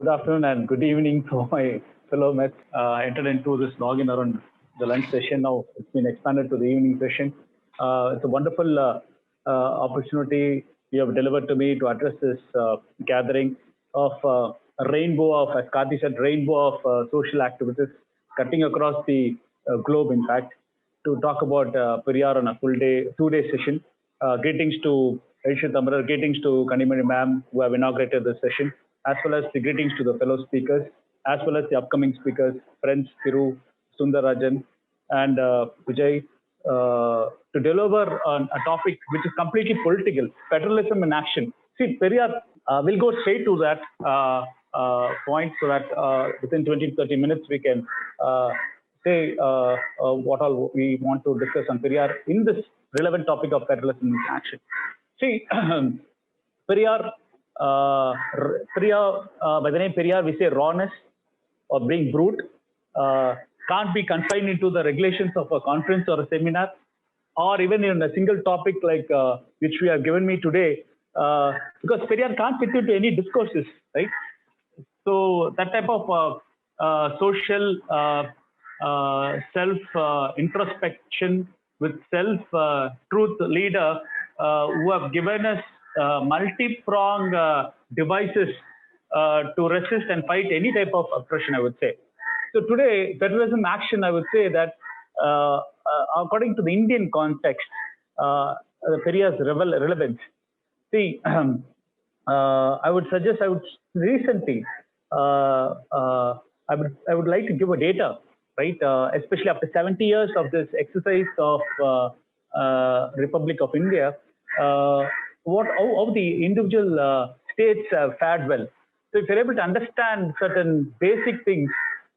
Good afternoon and good evening to my fellow mates. I entered into this login around the lunch session. Now it's been expanded to the evening session. It's a wonderful opportunity you have delivered to me to address this gathering of a rainbow of, as Karthi said, rainbow of social activities cutting across the globe, in fact, to talk about Periyar on a full day, 2 day session. Greetings to Aisha Tamrar, greetings to Kanimani ma'am who have inaugurated this session, as well as the greetings to the fellow speakers, as well as the upcoming speakers, friends Thiru, Sundarajan, and Vijay, to deliver on a topic which is completely political, federalism in action. See, Periyar, we'll go straight to that point so that within 20-30 minutes we can say what all we want to discuss on Periyar in this relevant topic of federalism in action. See, Periyar, by the name Periyar, we say rawness or being brute, can't be confined into the regulations of a conference or a seminar, or even in a single topic like which we have given me today, because Periyar can't fit into any discourses, right? So that type of social self-introspection with self-truth leader who have given us multi-pronged devices to resist and fight any type of oppression, I would say. So today, federalism action, I would say that according to the Indian context, Periyar's relevance. See, I would suggest, recently, I would like to give a data, right? Especially after 70 years of this exercise of Republic of India, how the individual states have fared well. So if you're able to understand certain basic things,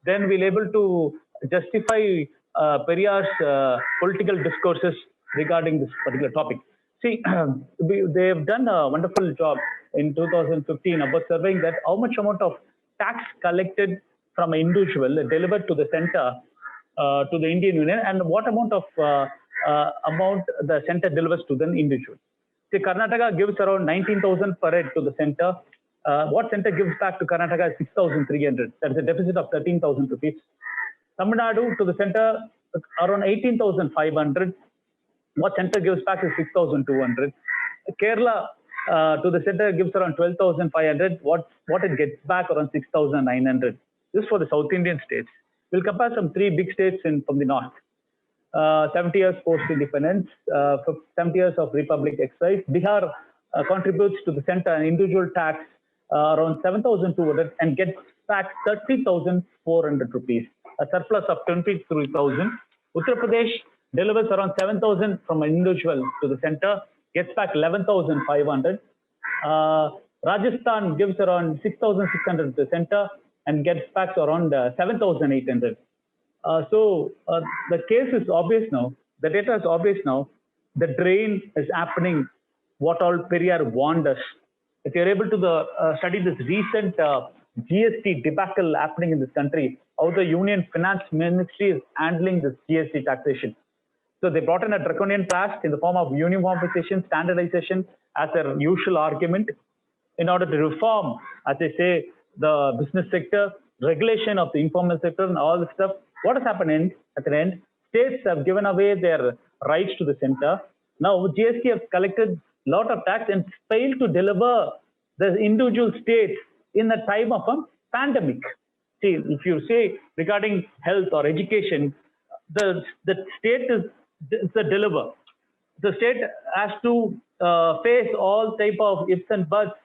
then we'll able to justify Periyar's political discourses regarding this particular topic. See, they have done a wonderful job in 2015 about surveying that how much amount of tax collected from an individual delivered to the center, to the Indian Union, and what amount of amount the center delivers to the individual. See, Karnataka gives around 19,000 per head to the center. What center gives back to Karnataka is 6,300. That's a deficit of 13,000 rupees. Tamil Nadu to the center around 18,500. What center gives back is 6,200. Kerala to the center gives around 12,500. What it gets back around 6,900. This is for the South Indian states. We'll compare some three big states from the north. 70 years post-independence, 70 years of republic exercise. Bihar contributes to the center an individual tax around 7,200 and gets back 30,400 rupees, a surplus of 23,000. Uttar Pradesh delivers around 7,000 from an individual to the center, gets back 11,500. Rajasthan gives around 6,600 to the center and gets back around 7,800. So the case is obvious now. The data is obvious now. The drain is happening. What all Periyar warned us. If you're able to study this recent GST debacle happening in this country, how the Union Finance Ministry is handling this GST taxation. So they brought in a draconian tax in the form of uniformization, standardization as their usual argument in order to reform, as they say, the business sector, regulation of the informal sector and all this stuff. What has happened at the end? States have given away their rights to the center. Now GST has collected a lot of tax and failed to deliver the individual states in the time of a pandemic. See, if you say regarding health or education, the state is the deliver. The state has to face all type of ifs and buts,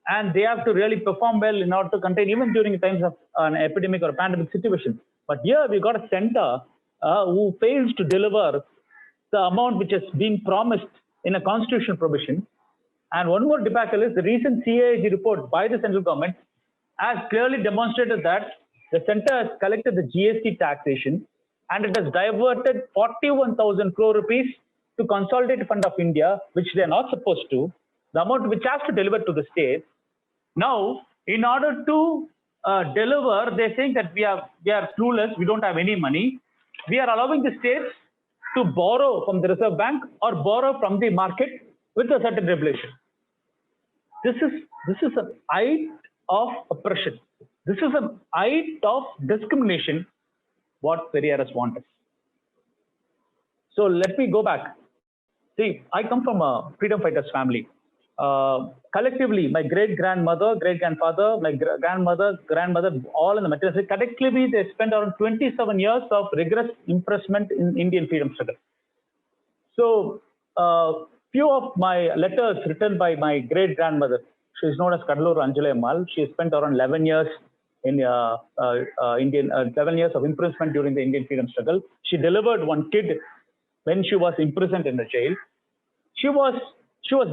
and they have to really perform well in order to contain even during times of an epidemic or a pandemic situation. But here we got a center who fails to deliver the amount which has been promised in a constitutional provision. And one more debacle is the recent CAG report by the central government has clearly demonstrated that the center has collected the GST taxation and it has diverted 41,000 crore rupees to Consolidated Fund of India, which they are not supposed to, the amount which has to deliver to the states. Now, in order to deliver, they're saying that we are clueless, we don't have any money. We are allowing the states to borrow from the Reserve Bank or borrow from the market with a certain regulation. This is an act of oppression. This is an act of discrimination what Periyar has wanted. So let me go back. See, I come from a freedom fighters family. Collectively, my great-grandmother, great-grandfather, my grandmother, all in the material. Collectively, they spent around 27 years of rigorous imprisonment in Indian freedom struggle. So, few of my letters written by my great-grandmother, she is known as Kadalur Anjali Ammal. She spent around 11 years in 11 years of imprisonment during the Indian freedom struggle. She delivered one kid when she was imprisoned in the jail. She was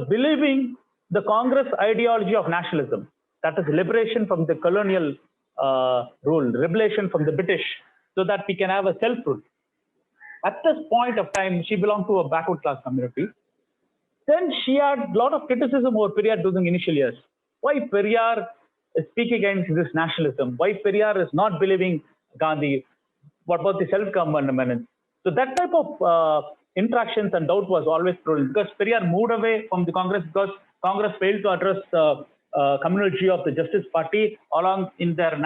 believing the Congress ideology of nationalism, that is liberation from the colonial rule, liberation from the British, so that we can have a self-rule. At this point of time, she belonged to a backward class community. Then she had a lot of criticism over Periyar during initial years. Why Periyar is speaking against this nationalism? Why Periyar is not believing Gandhi? What about the self-government? So that type of interactions and doubt was always prevalent because Periyar moved away from the Congress because Congress failed to address community of the Justice Party along in their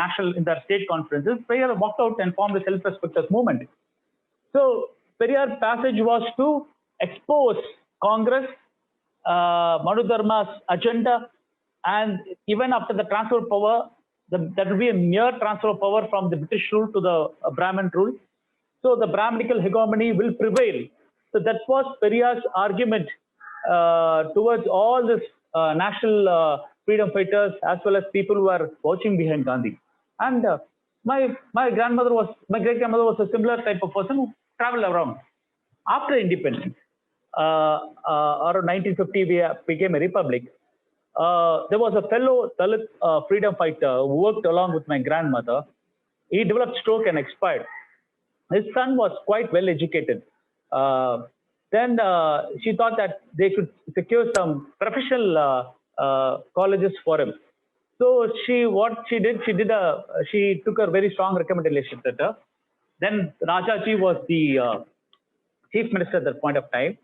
state conferences. Periyar walked out and formed the self-respecters movement. So Periyar's passage was to expose Congress, Manu Dharma's agenda, and even after the transfer of power, there will be a mere transfer of power from the British rule to the Brahmin rule. So the Brahminical hegemony will prevail. So that was Periyar's argument towards all this national freedom fighters as well as people who are watching behind Gandhi. And my great grandmother was a similar type of person who traveled around. After independence, around 1950, we became a republic. There was a fellow Dalit freedom fighter who worked along with my grandmother. He developed stroke and expired. His son was quite well educated. Then she thought that they could secure some professional colleges for him. So she took a very strong recommendation letter. Then Rajaji was the chief minister at that point of time.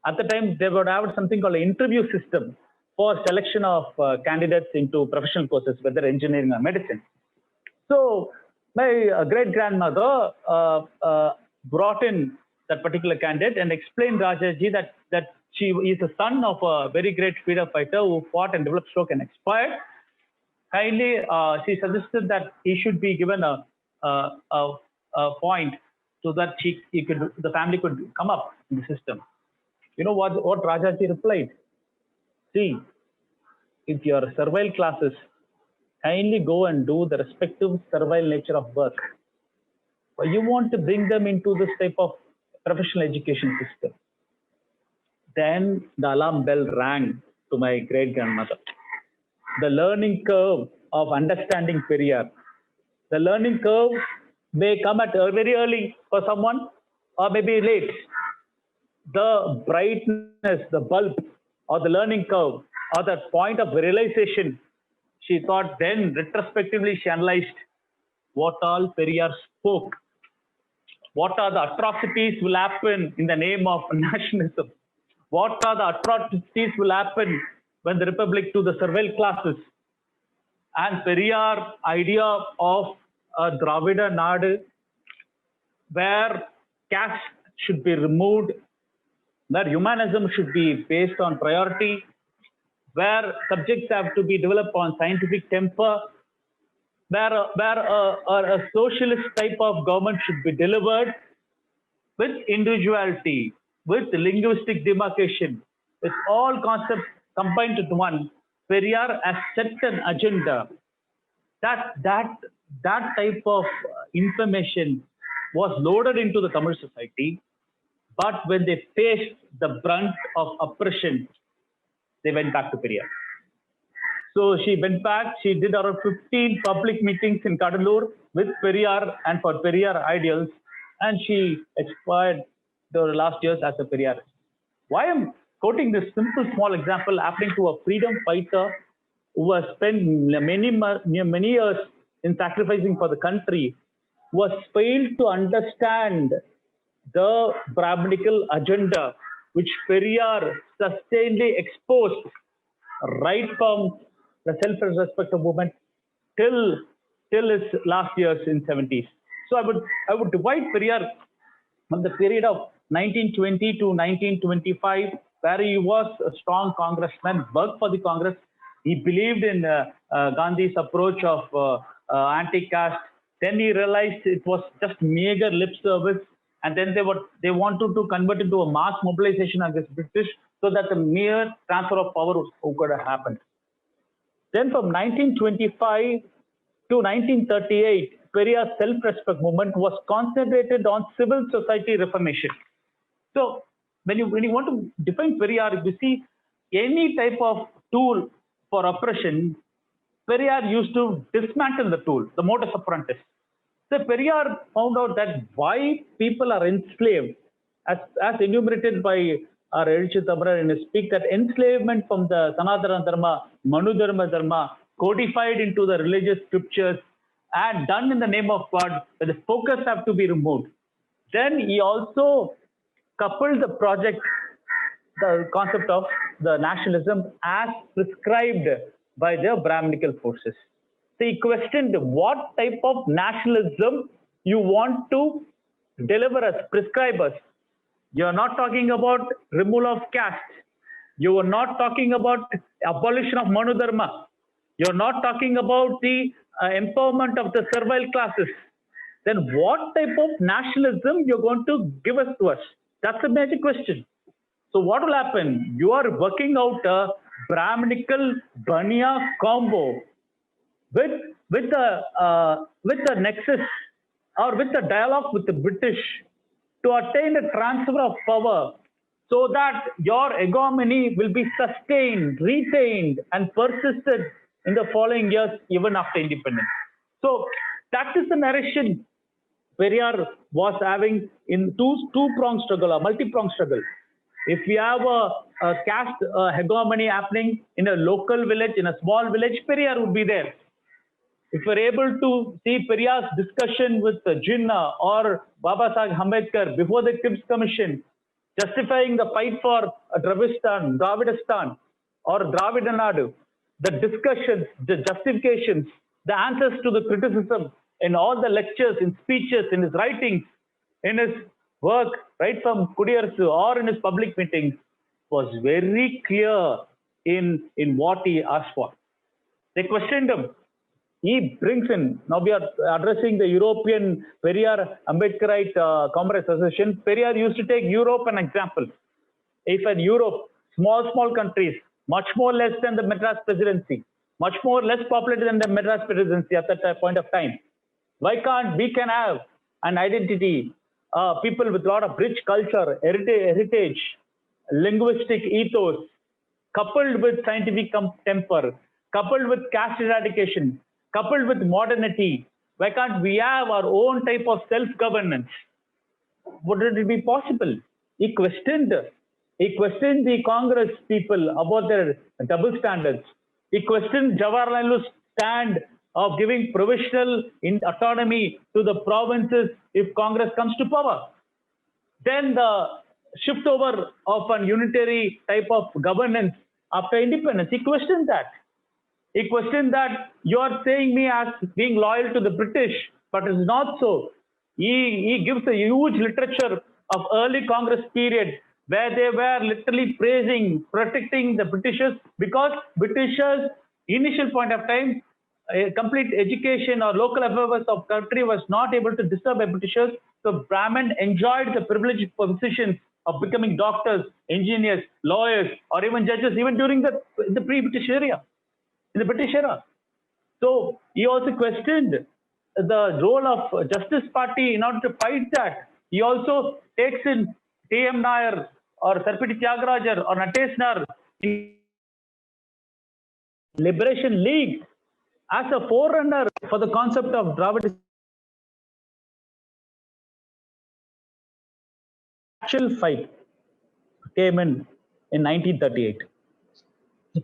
At the time, they would have something called an interview system for selection of candidates into professional courses, whether engineering or medicine. So my great-grandmother brought in that particular candidate and explained Rajaji that she is a son of a very great freedom fighter who fought and developed stroke and expired. Kindly, she suggested that he should be given a point so that the family could come up in the system. You know what Rajaji replied? See, if you are servile classes, kindly go and do the respective servile nature of work. But you want to bring them into this type of professional education system. Then the alarm bell rang to my great-grandmother. The learning curve of understanding Periyar. The learning curve may come at very early for someone or maybe late. The brightness, the bulb or the learning curve or the point of realization, she thought then retrospectively she analyzed what all Periyar spoke. What are the atrocities will happen in the name of nationalism? What are the atrocities will happen when the republic to the servile classes? And Periyar idea of a Dravida Nadu where caste should be removed, where humanism should be based on priority, where subjects have to be developed on scientific temper, where a socialist type of government should be delivered with individuality, with linguistic demarcation, with all concepts combined into one. Periyar has set an agenda. That type of information was loaded into the Tamil society, but when they faced the brunt of oppression, they went back to Periyar. So she went back, she did around 15 public meetings in Kadalur with Periyar and for Periyar ideals, and she expired the last years as a Periyar. Why I'm quoting this simple small example happening to a freedom fighter who has spent many years in sacrificing for the country, who has failed to understand the Brahminical agenda which Periyar sustainedly exposed right from the self-respect movement till till his last years in 70s. So I would divide Periyar from the period of 1920 to 1925, where he was a strong congressman, worked for the Congress. He believed in Gandhi's approach of anti-caste. Then he realized it was just meager lip service, and then they wanted to convert it into a mass mobilization against British, so that the mere transfer of power could have happened. Then from 1925 to 1938, Periyar's self-respect movement was concentrated on civil society reformation. So when you want to define Periyar, you see any type of tool for oppression, Periyar used to dismantle the tool, the modus operandi. So Periyar found out that why people are enslaved, as enumerated by our Elchi Tamrar in his speak, that enslavement from the Sanatana Dharma, Manu Dharma, codified into the religious scriptures and done in the name of God, where the focus have to be removed. Then he also coupled the concept of the nationalism as prescribed by the Brahminical forces. So he questioned what type of nationalism you want to deliver us, prescribe us. You are not talking about removal of caste. You are not talking about abolition of Manu Dharma. You are not talking about the empowerment of the servile classes. Then what type of nationalism you're going to give us to us? That's the major question. So what will happen? You are working out a Brahminical Baniya combo with the nexus or with the dialogue with the British to attain a transfer of power, so that your hegemony will be sustained, retained, and persisted in the following years, even after independence. So that is the narration Periyar was having in two-pronged struggle, a multi-pronged struggle. If we have a caste hegemony happening in a local village, in a small village, Periyar would be there. If we're able to see Periyar's discussion with Jinnah or Baba Sahib Ambedkar before the Cripps Commission, justifying the fight for Dravidistan or Dravida Nadu, the discussions, the justifications, the answers to the criticism in all the lectures, in speeches, in his writings, in his work, right from Kudiyarasu or in his public meetings, was very clear in what he asked for. They questioned him. He brings in, now we are addressing the European Periyar Ambedkarite Comrades Association. Periyar used to take Europe an example. If in Europe, small countries, much more less than the Madras Presidency, much more less populated than the Madras Presidency at that point of time, why can't we can have an identity, people with a lot of rich culture, heritage, linguistic ethos, coupled with scientific temper, coupled with caste eradication, coupled with modernity? Why can't we have our own type of self-governance? Would it be possible? He questioned the Congress people about their double standards. He questioned Jawaharlal Nehru's stand of giving provisional autonomy to the provinces if Congress comes to power. Then the shift over of a unitary type of governance after independence. He questioned that. He questioned that you are saying me as being loyal to the British, but it's not so. He gives a huge literature of early Congress period where they were literally praising, protecting the Britishers, because Britishers, initial point of time, a complete education or local affairs of country was not able to disturb by Britishers. So Brahmin enjoyed the privileged positions of becoming doctors, engineers, lawyers, or even judges, even during the pre-British era. In the British era. So he also questioned the role of Justice Party in order to fight that. He also takes in T.M. Nair or Sarpiti Tyagarajar or Natesh Nar in Liberation League as a forerunner for the concept of Dravidism. Actual fight came in 1938.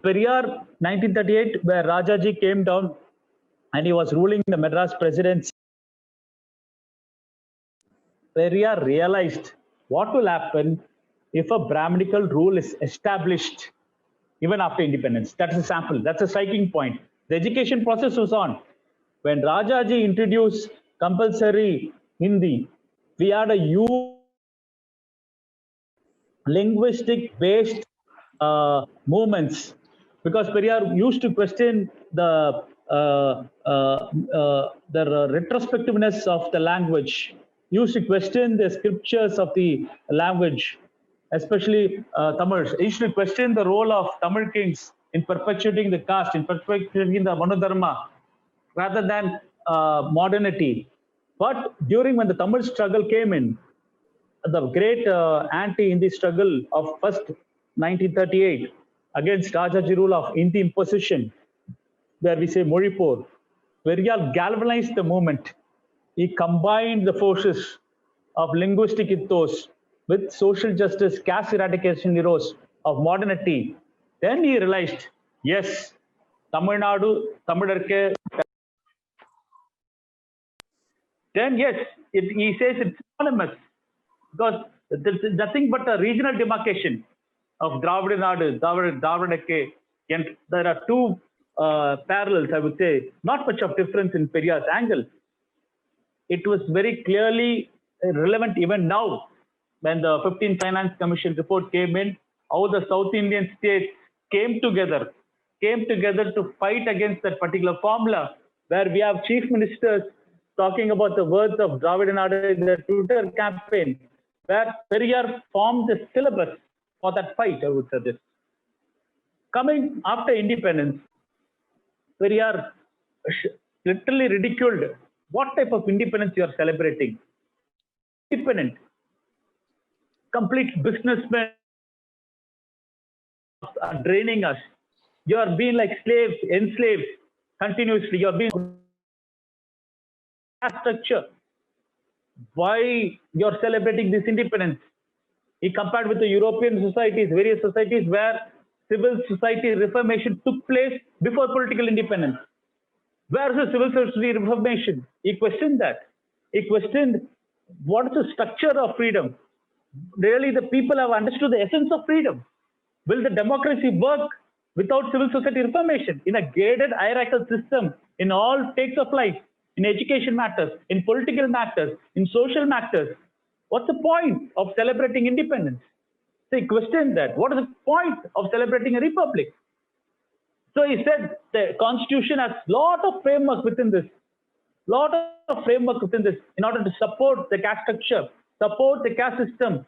Periyar, 1938, where Rajaji came down and he was ruling the Madras Presidency. Periyar realized what will happen if a Brahminical rule is established even after independence. That's a sample. That's a striking point. The education process was on. When Rajaji introduced compulsory Hindi, we had a huge linguistic based movements, because Periyar used to question the retrospectiveness of the language, used to question the scriptures of the language, especially Tamils. He used to question the role of Tamil kings in perpetuating the caste, in perpetuating the Manodharma, rather than modernity. But during when the Tamil struggle came in, the great anti-Hindi struggle of first 1938 against Rajaji rule of Hindi imposition, where we say Moripur, Periyar galvanized the movement. He combined the forces of linguistic ethos with social justice, caste eradication heroes of modernity. Then he realized, yes, Tamil Nadu, Tamilurke. Then yes, he says it's synonymous, because there's nothing but a regional demarcation of Dravid Nadu, Dravidakke, and there are two parallels, I would say, not much of difference in Periyar's angle. It was very clearly relevant even now, when the 15th Finance Commission report came in, how the South Indian states came together to fight against that particular formula, where we have chief ministers talking about the words of Dravid Nadu in the Twitter campaign, where Periyar formed the syllabus for that fight, I would suggest. Coming after independence, Periyar literally ridiculed what type of independence you are celebrating. Independent, complete businessmen are draining us. You are being like slaves, enslaved continuously. You are being structure. Why you are celebrating this independence? He compared with the European societies, various societies where civil society reformation took place before political independence. Where is the civil society reformation? He questioned that. He questioned what is the structure of freedom. Really, the people have understood the essence of freedom. Will the democracy work without civil society reformation? In a gated hierarchical system, in all takes of life, in education matters, in political matters, in social matters, what's the point of celebrating independence? So he questioned that. What is the point of celebrating a republic? So he said the constitution has a lot of framework within this. In order to support the caste structure, support the caste system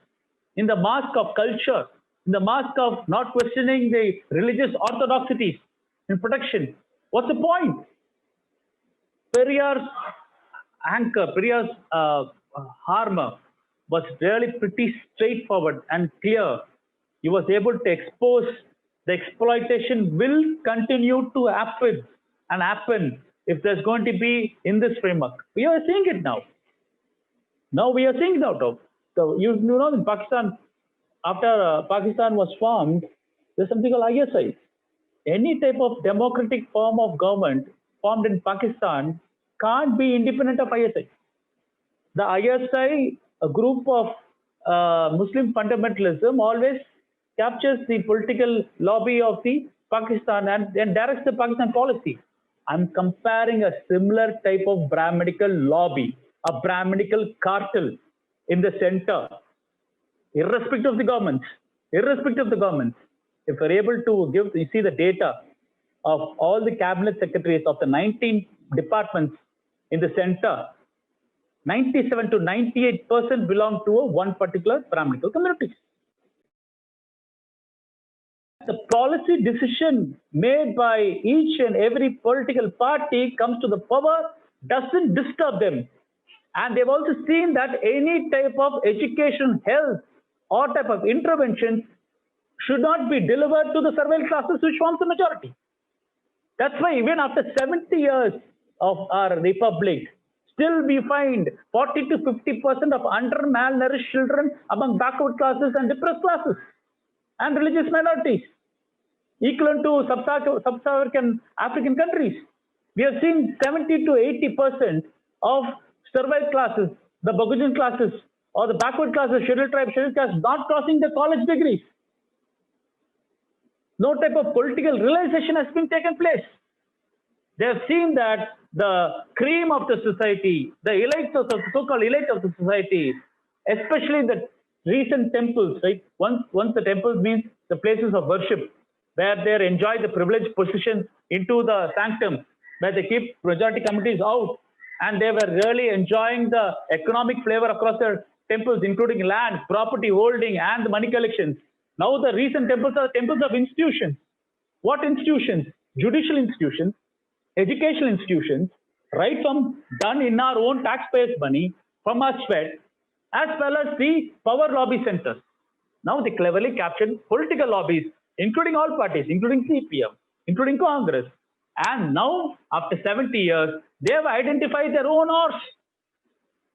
in the mask of culture, in the mask of not questioning the religious orthodoxies in protection. What's the point? Periyar's anchor, Periyar's armor was really pretty straightforward and clear. He was able to expose the exploitation will continue to happen if there's going to be in this framework. We are seeing it now. Now we are seeing it out. So you know, in Pakistan, after Pakistan was formed, there's something called ISI. Any type of democratic form of government formed in Pakistan can't be independent of ISI. The ISI, a group of Muslim fundamentalism, always captures the political lobby of the Pakistan and directs the Pakistan policy. I'm comparing a similar type of Brahminical lobby, a Brahminical cartel in the center, irrespective of the governments. If we're able to give, you see the data of all the cabinet secretaries of the 19 departments in the center, 97 to 98% belong to one particular Brahminical community. The policy decision made by each and every political party comes to the power doesn't disturb them. And they've also seen that any type of education, health, or type of intervention should not be delivered to the servile classes which forms the majority. That's why even after 70 years of our republic, still we find 40 to 50% of under-malnourished children among backward classes and depressed classes and religious minorities, equivalent to sub-Saharan African countries. We have seen 70 to 80% of servile classes, the Bagujan classes, or the backward classes, scheduled tribes, scheduled castes, not crossing the college degrees. No type of political realization has been taken place. They have seen that the cream of the society, the elites of the so-called elite of the society, especially the recent temples, right? Once the temples means the places of worship, where they enjoy the privileged positions into the sanctum, where they keep majority committees out, and they were really enjoying the economic flavor across their temples, including land, property holding, and the money collections. Now the recent temples are temples of institutions. What institutions? Judicial institutions, educational institutions, right from done in our own taxpayers' money, from our sweat, as well as the power lobby centers. Now they cleverly captured political lobbies, including all parties, including CPM, including Congress. And now, after 70 years, they have identified their own horse.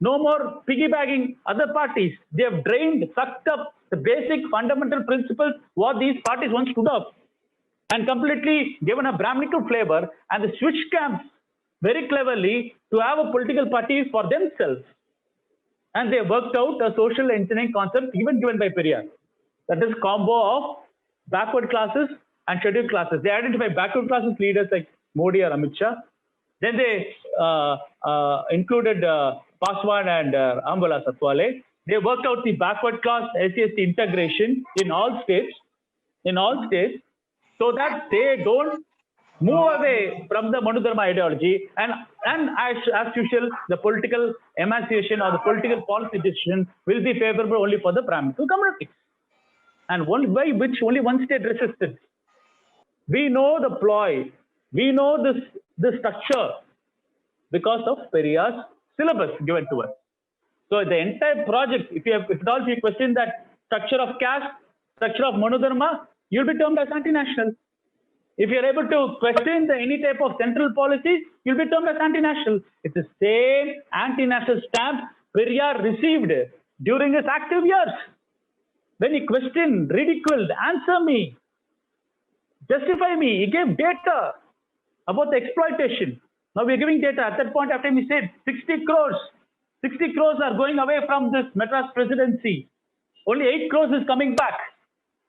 No more piggybacking other parties. They have drained, sucked up the basic fundamental principles what these parties once stood up, and completely given a Brahminical flavor, and they switched camps very cleverly to have a political party for themselves. And they worked out a social engineering concept even given by Periyar. That is combo of backward classes and scheduled classes. They identify backward classes leaders like Modi or Amit Shah. Then they included Paswan and Amvala Satwale. They worked out the backward class SCST integration in all states, so that they don't move away from the Manu Dharma ideology, and as usual, the political emancipation or the political policy decision will be favorable only for the Brahminical community, and by which only one state resisted. We know the ploy, we know this structure because of Periyar's syllabus given to us. So the entire project, if at all you question that structure of caste, structure of Manu Dharma, you'll be termed as anti-national. If you're able to question any type of central policies, you'll be termed as anti-national. It's the same anti-national stamp Periyar received during his active years. When he questioned, ridiculed, answer me, justify me, he gave data about the exploitation. Now we're giving data. At that point, after he said 60 crores are going away from this Madras presidency. Only 8 crores is coming back.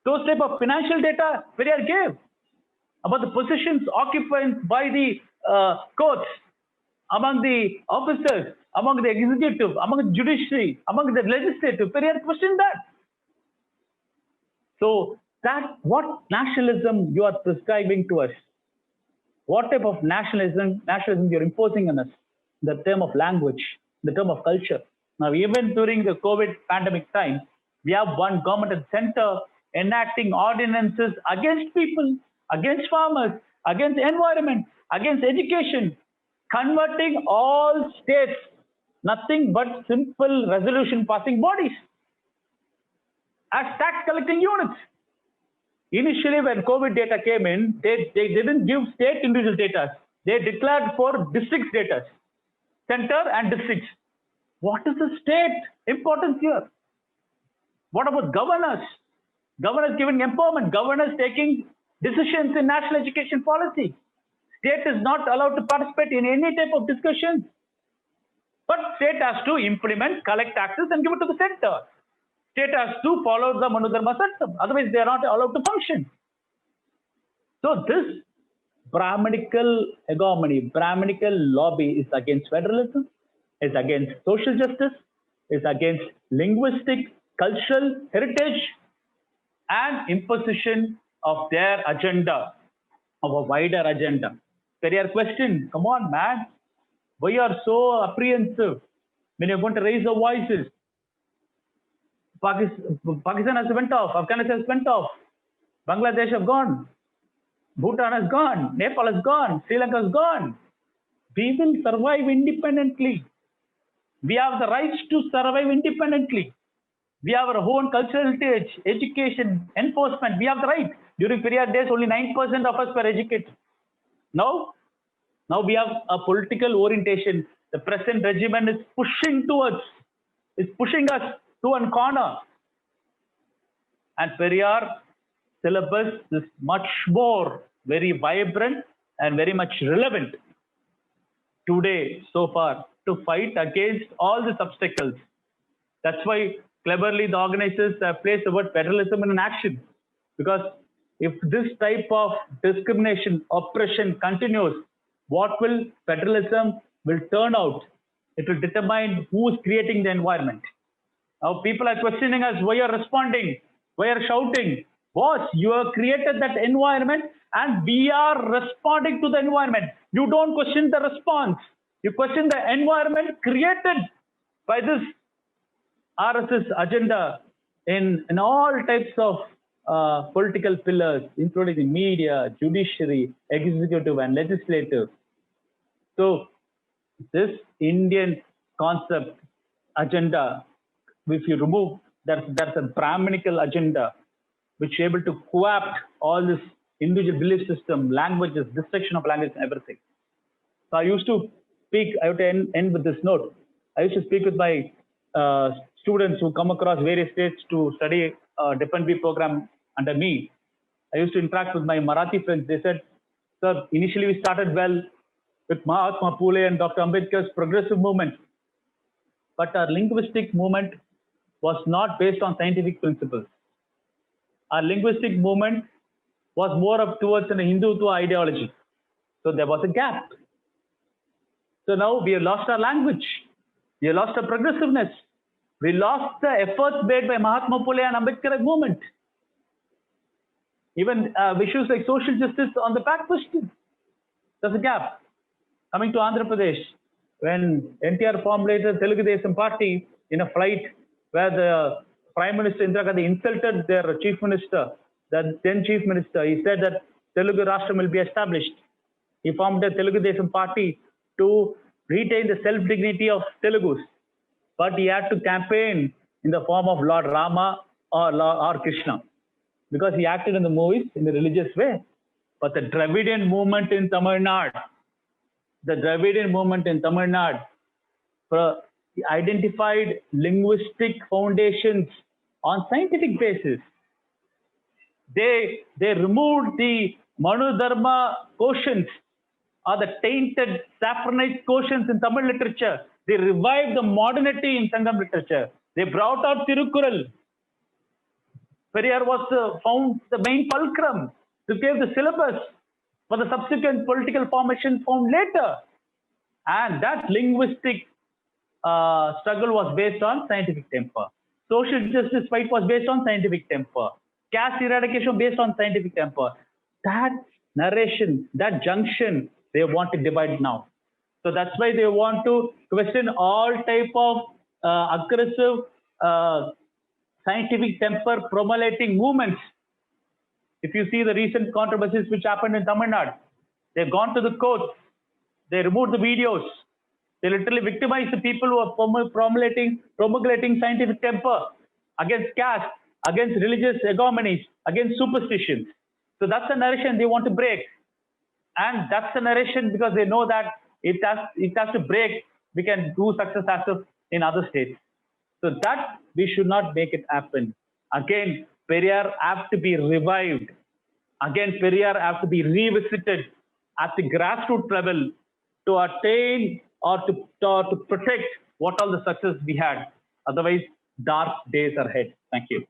Those type of financial data Periyar gave about the positions occupied by the courts, among the officers, among the executive, among the judiciary, among the legislative. Periyar questioned that. So that what nationalism you are prescribing to us? What type of nationalism you're imposing on us? The term of language, the term of culture. Now, even during the COVID pandemic time, we have one government at center enacting ordinances against people, against farmers, against environment, against education, converting all states, nothing but simple resolution passing bodies as tax collecting units. Initially, when COVID data came in, they didn't give state individual data. They declared for districts data, center and districts. What is the state importance here? What about governors? Governors giving empowerment, governors taking decisions in national education policy. State is not allowed to participate in any type of discussions. But state has to implement, collect taxes and give it to the center. State has to follow the Manu Dharma system. Otherwise, they are not allowed to function. So this Brahminical hegemony, Brahminical lobby is against federalism, is against social justice, is against linguistic, cultural heritage, and imposition of their agenda, of a wider agenda. Periyar question, come on, man. Why you are so apprehensive when you're going to raise your voices? Pakistan has went off, Afghanistan has went off, Bangladesh have gone, Bhutan has gone, Nepal has gone, Sri Lanka has gone. We will survive independently. We have the rights to survive independently. We have our own cultural heritage, education, enforcement. We have the right. During Periyar days, only 9% of us were educated. Now we have a political orientation. The present regime is pushing us to a corner. And Periyar syllabus is much more very vibrant and very much relevant today so far to fight against all these obstacles. That's why cleverly the organizers have placed the word federalism in an action. Because if this type of discrimination, oppression continues, what will federalism will turn out. It will determine who is creating the environment. Now people are questioning us, why are responding, why are shouting. Boss, you have created that environment and we are responding to the environment. You don't question the response. You question the environment created by this RSS agenda in all types of political pillars, including the media, judiciary, executive, and legislative. So, this Indian concept agenda, if you remove, that's a Brahminical agenda, which is able to co-opt all this individual belief system, languages, destruction of language, and everything. So, I used to speak, I would end with this note. I used to speak with my students who come across various states to study a Depend program under me. I used to interact with my Marathi friends. They said, sir, initially we started well with Mahatma Phule and Dr. Ambedkar's progressive movement. But our linguistic movement was not based on scientific principles. Our linguistic movement was more up towards an Hindutva ideology. So there was a gap. So now we have lost our language. We have lost our progressiveness. We lost the efforts made by Mahatma Phule and Ambedkar movement. Even issues like social justice on the back question. There's a gap. Coming to Andhra Pradesh, when NTR formulated Telugu Desam Party in a flight where the Prime Minister Indira Gandhi insulted their Chief Minister, the then Chief Minister, he said that Telugu Rashtra will be established. He formed a Telugu Desam Party to retain the self-dignity of Telugus. But he had to campaign in the form of Lord Rama or Krishna, because he acted in the movies in a religious way. But the Dravidian movement in Tamil Nadu, identified linguistic foundations on scientific basis. They removed the Manu Dharma quotients, or the tainted saffronite quotients in Tamil literature. They revived the modernity in Sangam literature. They brought out Tirukkural. Periyar was found the main fulcrum to give the syllabus for the subsequent political formation found later. And that linguistic struggle was based on scientific temper. Social justice fight was based on scientific temper. Caste eradication based on scientific temper. That narration, that junction, they want to divide now. So that's why they want to question all type of aggressive scientific temper promulgating movements. If you see the recent controversies which happened in Tamil Nadu, they've gone to the courts, they removed the videos, they literally victimized the people who are promulgating scientific temper against caste, against religious hegemonies, against superstitions. So that's the narration they want to break. And that's the narration because they know that it has to break. We can do success as in other states. So that we should not make it happen. Again, Periyar have to be revived. Again, Periyar have to be revisited at the grassroots level to attain or to protect what all the success we had. Otherwise, dark days are ahead. Thank you.